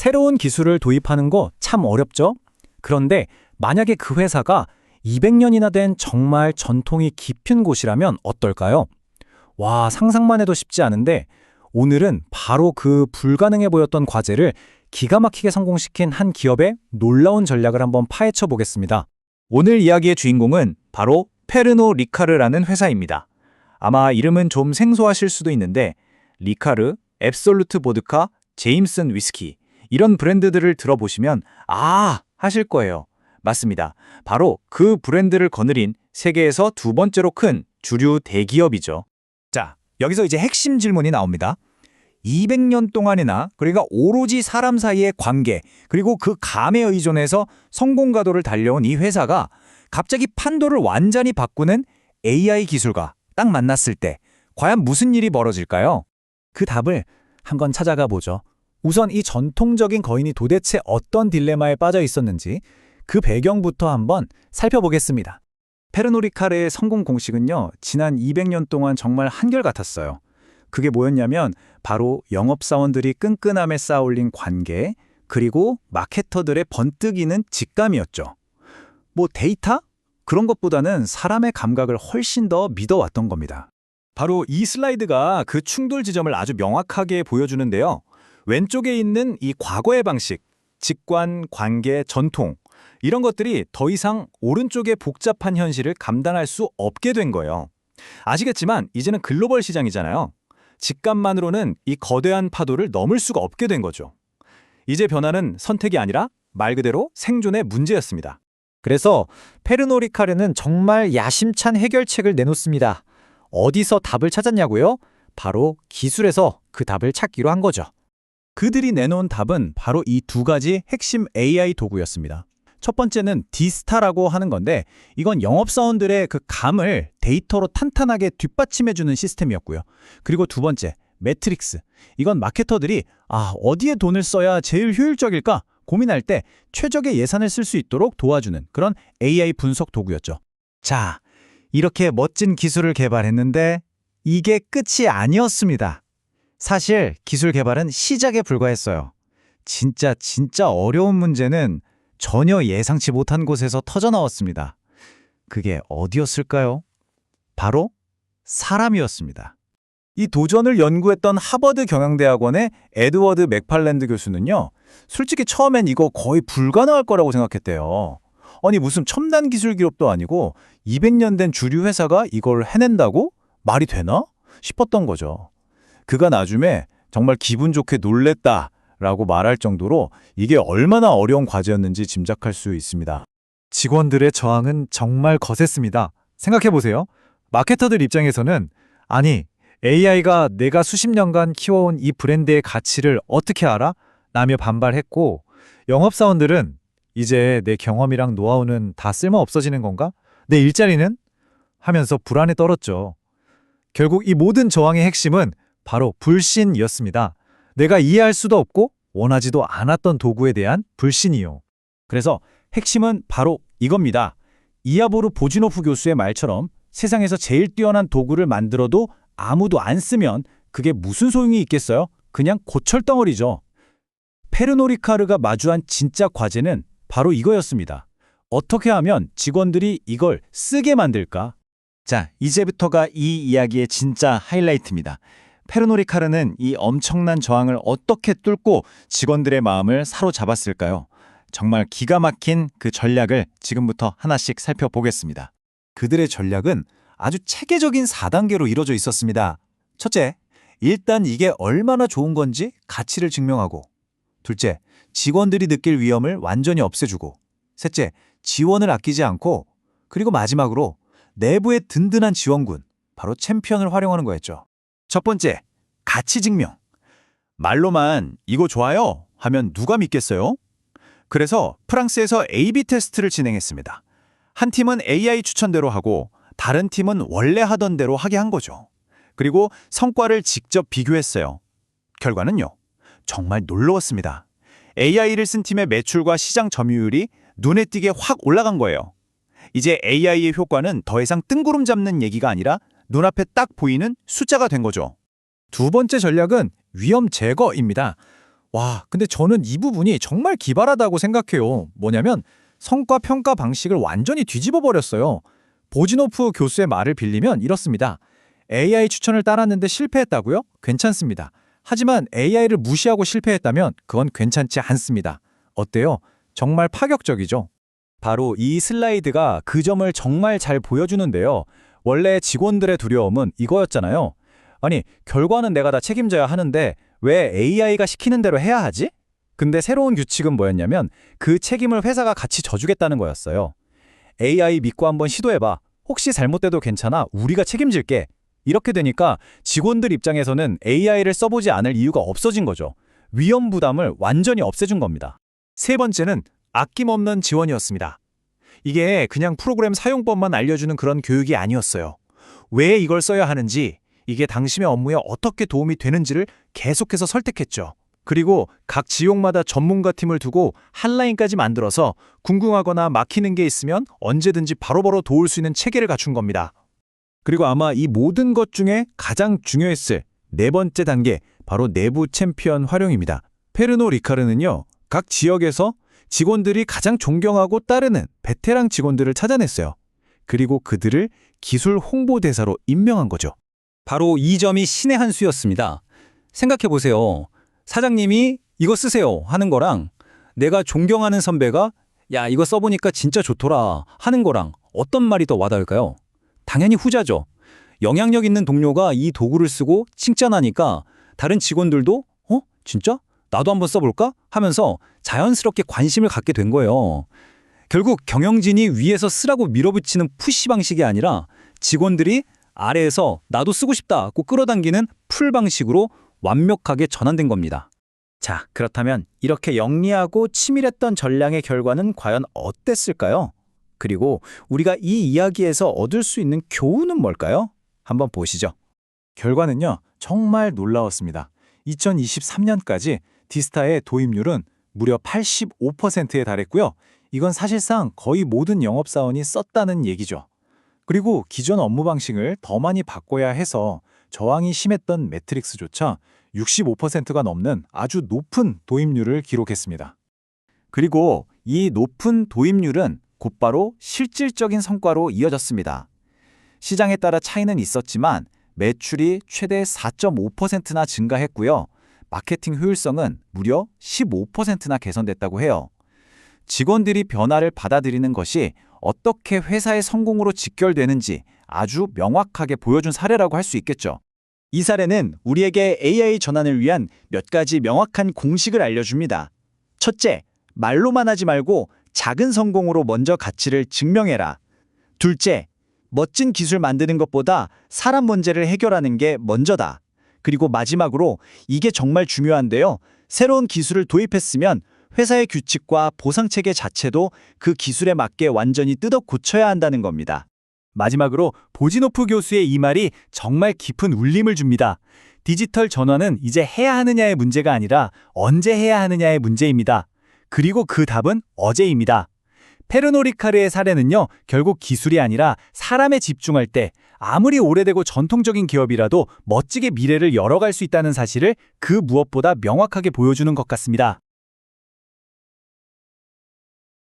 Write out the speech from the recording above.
새로운 기술을 도입하는 거 참 어렵죠? 그런데 만약에 그 회사가 200년이나 된 정말 전통이 깊은 곳이라면 어떨까요? 와, 상상만 해도 쉽지 않은데 오늘은 바로 그 불가능해 보였던 과제를 기가 막히게 성공시킨 한 기업의 놀라운 전략을 한번 파헤쳐 보겠습니다. 오늘 이야기의 주인공은 바로 페르노 리카르라는 회사입니다. 아마 이름은 좀 생소하실 수도 있는데 리카르, 앱솔루트 보드카, 제임슨 위스키 이런 브랜드들을 들어보시면 하실 거예요. 맞습니다. 바로 그 브랜드를 거느린 세계에서 두 번째로 큰 주류 대기업이죠. 자, 여기서 이제 핵심 질문이 나옵니다. 200년 동안이나 그러니까 오로지 사람 사이의 관계 그리고 그 감에 의존해서 성공 가도를 달려온 이 회사가 갑자기 판도를 완전히 바꾸는 AI 기술과 딱 만났을 때 과연 무슨 일이 벌어질까요? 그 답을 한번 찾아가 보죠. 우선 이 전통적인 거인이 도대체 어떤 딜레마에 빠져 있었는지 그 배경부터 한번 살펴보겠습니다. 페르노 리카르의 성공 공식은요, 지난 200년 동안 정말 한결같았어요. 그게 뭐였냐면 바로 영업사원들이 끈끈함에 쌓아올린 관계, 그리고 마케터들의 번뜩이는 직감이었죠. 뭐 데이터? 그런 것보다는 사람의 감각을 훨씬 더 믿어왔던 겁니다. 바로 이 슬라이드가 그 충돌 지점을 아주 명확하게 보여주는데요. 왼쪽에 있는 이 과거의 방식, 직관, 관계, 전통 이런 것들이 더 이상 오른쪽의 복잡한 현실을 감당할 수 없게 된 거예요. 아시겠지만 이제는 글로벌 시장이잖아요. 직감만으로는 이 거대한 파도를 넘을 수가 없게 된 거죠. 이제 변화는 선택이 아니라 말 그대로 생존의 문제였습니다. 그래서 페르노 리카르는 정말 야심찬 해결책을 내놓습니다. 어디서 답을 찾았냐고요? 바로 기술에서 그 답을 찾기로 한 거죠. 그들이 내놓은 답은 바로 이 두 가지 핵심 AI 도구였습니다. 첫 번째는 디스타라고 하는 건데 이건 영업사원들의 그 감을 데이터로 탄탄하게 뒷받침해주는 시스템이었고요. 그리고 두 번째, 매트릭스. 이건 마케터들이 어디에 돈을 써야 제일 효율적일까 고민할 때 최적의 예산을 쓸 수 있도록 도와주는 그런 AI 분석 도구였죠. 자, 이렇게 멋진 기술을 개발했는데 이게 끝이 아니었습니다. 사실 기술 개발은 시작에 불과했어요. 진짜 어려운 문제는 전혀 예상치 못한 곳에서 터져나왔습니다. 그게 어디였을까요? 바로 사람이었습니다. 이 도전을 연구했던 하버드 경영대학원의 에드워드 맥팔랜드 교수는요, 솔직히 처음엔 이거 거의 불가능할 거라고 생각했대요. 아니 무슨 첨단 기술 기업도 아니고 200년 된 주류 회사가 이걸 해낸다고? 말이 되나? 싶었던 거죠. 그가 나중에 정말 기분 좋게 놀랬다라고 말할 정도로 이게 얼마나 어려운 과제였는지 짐작할 수 있습니다. 직원들의 저항은 정말 거셌습니다. 생각해보세요. 마케터들 입장에서는 아니, AI가 내가 수십 년간 키워온 이 브랜드의 가치를 어떻게 알아? 라며 반발했고 영업사원들은 이제 내 경험이랑 노하우는 다 쓸모 없어지는 건가? 내 일자리는? 하면서 불안에 떨었죠. 결국 이 모든 저항의 핵심은 바로 불신이었습니다. 내가 이해할 수도 없고 원하지도 않았던 도구에 대한 불신이요. 그래서 핵심은 바로 이겁니다. 이아보르 보지노프 교수의 말처럼 세상에서 제일 뛰어난 도구를 만들어도 아무도 안 쓰면 그게 무슨 소용이 있겠어요? 그냥 고철덩어리죠. 페르노 리카르가 마주한 진짜 과제는 바로 이거였습니다. 어떻게 하면 직원들이 이걸 쓰게 만들까? 자, 이제부터가 이 이야기의 진짜 하이라이트입니다. 페르노 리카르는 이 엄청난 저항을 어떻게 뚫고 직원들의 마음을 사로잡았을까요? 정말 기가 막힌 그 전략을 지금부터 하나씩 살펴보겠습니다. 그들의 전략은 아주 체계적인 4단계로 이루어져 있었습니다. 첫째, 일단 이게 얼마나 좋은 건지 가치를 증명하고, 둘째, 직원들이 느낄 위험을 완전히 없애주고, 셋째, 지원을 아끼지 않고, 그리고 마지막으로 내부의 든든한 지원군, 바로 챔피언을 활용하는 거였죠. 첫 번째, 가치 증명. 말로만 이거 좋아요 하면 누가 믿겠어요? 그래서 프랑스에서 A/B 테스트를 진행했습니다. 한 팀은 AI 추천대로 하고 다른 팀은 원래 하던 대로 하게 한 거죠. 그리고 성과를 직접 비교했어요. 결과는요, 정말 놀라웠습니다. AI를 쓴 팀의 매출과 시장 점유율이 눈에 띄게 확 올라간 거예요. 이제 AI의 효과는 더 이상 뜬구름 잡는 얘기가 아니라 눈앞에 딱 보이는 숫자가 된 거죠. 두 번째 전략은 위험 제거입니다. 와, 근데 저는 이 부분이 정말 기발하다고 생각해요. 뭐냐면 성과 평가 방식을 완전히 뒤집어 버렸어요. 보지노프 교수의 말을 빌리면 이렇습니다. AI 추천을 따랐는데 실패했다고요? 괜찮습니다. 하지만 AI를 무시하고 실패했다면 그건 괜찮지 않습니다. 어때요? 정말 파격적이죠? 바로 이 슬라이드가 그 점을 정말 잘 보여주는데요. 원래 직원들의 두려움은 이거였잖아요. 아니, 결과는 내가 다 책임져야 하는데 왜 AI가 시키는 대로 해야 하지? 근데 새로운 규칙은 뭐였냐면 그 책임을 회사가 같이 져주겠다는 거였어요. AI 믿고 한번 시도해봐. 혹시 잘못돼도 괜찮아. 우리가 책임질게. 이렇게 되니까 직원들 입장에서는 AI를 써보지 않을 이유가 없어진 거죠. 위험 부담을 완전히 없애준 겁니다. 세 번째는 아낌없는 지원이었습니다. 이게 그냥 프로그램 사용법만 알려주는 그런 교육이 아니었어요. 왜 이걸 써야 하는지, 이게 당신의 업무에 어떻게 도움이 되는지를 계속해서 설득했죠. 그리고 각 지역마다 전문가 팀을 두고 한라인까지 만들어서 궁금하거나 막히는 게 있으면 언제든지 바로바로 도울 수 있는 체계를 갖춘 겁니다. 그리고 아마 이 모든 것 중에 가장 중요했을 네 번째 단계, 바로 내부 챔피언 활용입니다. 페르노 리카르는요, 각 지역에서 직원들이 가장 존경하고 따르는 베테랑 직원들을 찾아냈어요. 그리고 그들을 기술 홍보대사로 임명한 거죠. 바로 이 점이 신의 한 수였습니다. 생각해보세요. 사장님이 이거 쓰세요 하는 거랑 내가 존경하는 선배가 야, 이거 써보니까 진짜 좋더라 하는 거랑 어떤 말이 더 와닿을까요? 당연히 후자죠. 영향력 있는 동료가 이 도구를 쓰고 칭찬하니까 다른 직원들도 진짜? 나도 한번 써볼까? 하면서 자연스럽게 관심을 갖게 된 거예요. 결국 경영진이 위에서 쓰라고 밀어붙이는 푸시 방식이 아니라 직원들이 아래에서 나도 쓰고 싶다고 끌어당기는 풀 방식으로 완벽하게 전환된 겁니다. 자, 그렇다면 이렇게 영리하고 치밀했던 전략의 결과는 과연 어땠을까요? 그리고 우리가 이 이야기에서 얻을 수 있는 교훈은 뭘까요? 한번 보시죠. 결과는요, 정말 놀라웠습니다. 2023년까지 디스타의 도입률은 무려 85%에 달했고요. 이건 사실상 거의 모든 영업사원이 썼다는 얘기죠. 그리고 기존 업무 방식을 더 많이 바꿔야 해서 저항이 심했던 매트릭스조차 65%가 넘는 아주 높은 도입률을 기록했습니다. 그리고 이 높은 도입률은 곧바로 실질적인 성과로 이어졌습니다. 시장에 따라 차이는 있었지만 매출이 최대 4.5%나 증가했고요. 마케팅 효율성은 무려 15%나 개선됐다고 해요. 직원들이 변화를 받아들이는 것이 어떻게 회사의 성공으로 직결되는지 아주 명확하게 보여준 사례라고 할 수 있겠죠. 이 사례는 우리에게 AI 전환을 위한 몇 가지 명확한 공식을 알려줍니다. 첫째, 말로만 하지 말고 작은 성공으로 먼저 가치를 증명해라. 둘째, 멋진 기술 만드는 것보다 사람 문제를 해결하는 게 먼저다. 그리고 마지막으로 이게 정말 중요한데요. 새로운 기술을 도입했으면 회사의 규칙과 보상체계 자체도 그 기술에 맞게 완전히 뜯어 고쳐야 한다는 겁니다. 마지막으로 보지노프 교수의 이 말이 정말 깊은 울림을 줍니다. 디지털 전환은 이제 해야 하느냐의 문제가 아니라 언제 해야 하느냐의 문제입니다. 그리고 그 답은 어제입니다. 페르노 리카르의 사례는요, 결국 기술이 아니라 사람에 집중할 때 아무리 오래되고 전통적인 기업이라도 멋지게 미래를 열어갈 수 있다는 사실을 그 무엇보다 명확하게 보여주는 것 같습니다.